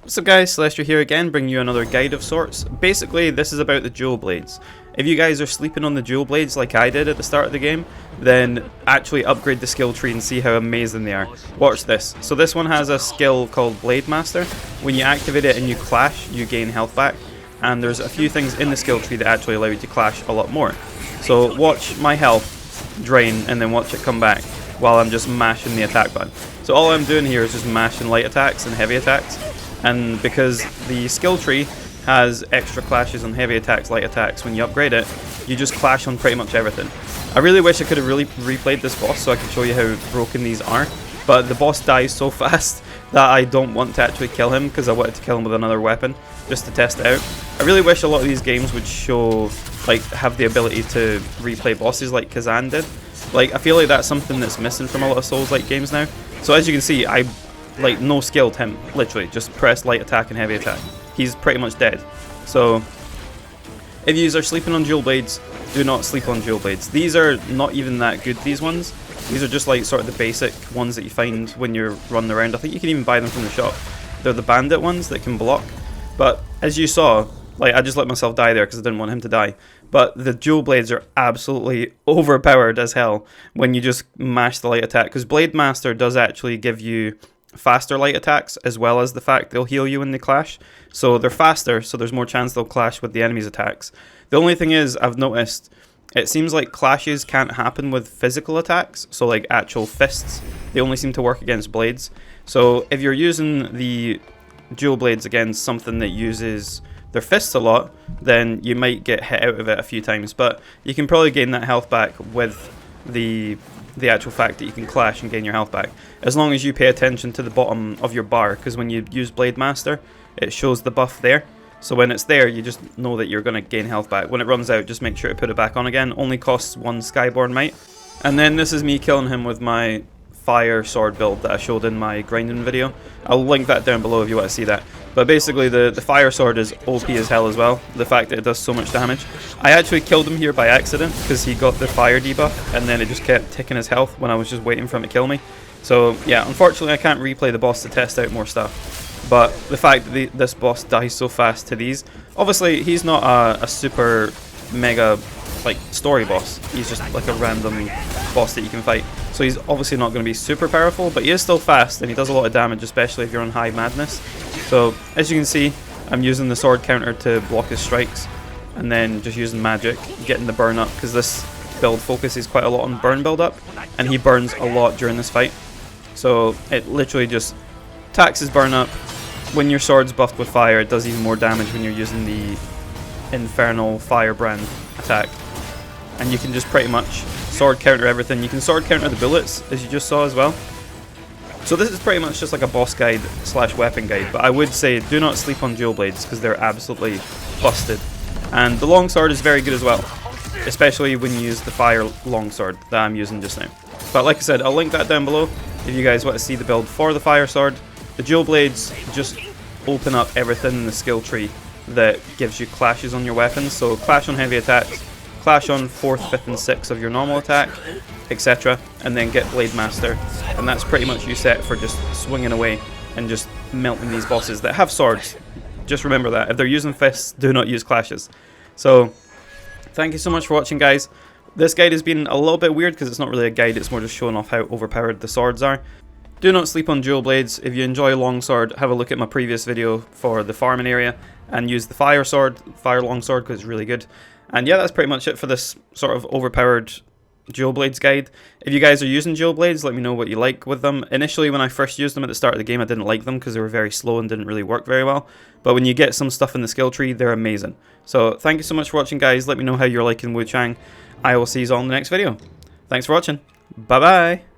What's up guys, Celestial here again, bringing you another guide of sorts. Basically, this is about the dual blades. If you guys are sleeping on the dual blades like I did at the start of the game, then actually upgrade the skill tree and see how amazing they are. Watch this. So this one has a skill called Blademaster. When you activate it and you clash, you gain health back. And there's a few things in the skill tree that actually allow you to clash a lot more. So watch my health drain and then watch it come back while I'm just mashing the attack button. So all I'm doing here is just mashing light attacks and heavy attacks. And because the skill tree has extra clashes on heavy attacks, light attacks, when you upgrade it, you just clash on pretty much everything. I really wish I could have really replayed this boss so I could show you how broken these are, but the boss dies so fast that I don't want to actually kill him because I wanted to kill him with another weapon just to test it out. I really wish a lot of these games would show, have the ability to replay bosses like Kazan did. I feel like that's something that's missing from a lot of Souls-like games now. So as you can see, I no skilled him, literally, just press light attack and heavy attack. He's pretty much dead. So, if you are sleeping on dual blades, do not sleep on dual blades. These are not even that good, these ones. These are just sort of the basic ones that you find when you're running around. I think you can even buy them from the shop. They're the bandit ones that can block. But, as you saw, I just let myself die there because I didn't want him to die. But the dual blades are absolutely overpowered as hell when you just mash the light attack. Because Blademaster does actually give you faster light attacks, as well as the fact they'll heal you when they clash. So they're faster, so there's more chance they'll clash with the enemy's attacks. The only thing is, I've noticed, it seems like clashes can't happen with physical attacks, so actual fists. They only seem to work against blades. So if you're using the dual blades against something that uses their fists a lot, then you might get hit out of it a few times. But you can probably gain that health back with the actual fact that you can clash and gain your health back, as long as you pay attention to the bottom of your bar, because when you use Blademaster, it shows the buff there. So when it's there, you just know that you're going to gain health back. When it runs out, just make sure to put it back on again. Only costs 1 Skyborn Might. And then this is me killing him with my fire sword build that I showed in my grinding video. I'll link that down below if you want to see that. But basically the fire sword is OP as hell as well, the fact that it does so much damage. I actually killed him here by accident because he got the fire debuff and then it just kept ticking his health when I was just waiting for him to kill me. So yeah, unfortunately I can't replay the boss to test out more stuff. But the fact that this boss dies so fast to these, obviously he's not a super mega story boss. He's just a random boss that you can fight. So he's obviously not going to be super powerful, but he is still fast and he does a lot of damage, especially if you're on high madness. So as you can see, I'm using the sword counter to block his strikes, and then just using magic, getting the burn up, because this build focuses quite a lot on burn build up, and he burns a lot during this fight. So it literally just taxes burn up. When your sword's buffed with fire, it does even more damage when you're using the infernal firebrand attack. And you can just pretty much sword counter everything. You can sword counter the bullets, as you just saw as well. So this is pretty much just like a boss guide / weapon guide, but I would say do not sleep on dual blades because they're absolutely busted. And the longsword is very good as well, especially when you use the fire longsword that I'm using just now. But like I said, I'll link that down below if you guys want to see the build for the fire sword. The dual blades just open up everything in the skill tree that gives you clashes on your weapons. So clash on heavy attacks, clash on 4th, 5th and 6th of your normal attack, etc. And then get Blademaster. And that's pretty much you set for just swinging away and just melting these bosses that have swords. Just remember that. If they're using fists, do not use clashes. So, thank you so much for watching, guys. This guide has been a little bit weird because it's not really a guide, it's more just showing off how overpowered the swords are. Do not sleep on dual blades. If you enjoy longsword, have a look at my previous video for the farming area and use the fire longsword because it's really good. And yeah, that's pretty much it for this sort of overpowered dual blades guide. If you guys are using dual blades, let me know what you like with them. Initially, when I first used them at the start of the game, I didn't like them because they were very slow and didn't really work very well. But when you get some stuff in the skill tree, they're amazing. So thank you so much for watching, guys. Let me know how you're liking Wuchang. I will see you all in the next video. Thanks for watching. Bye bye.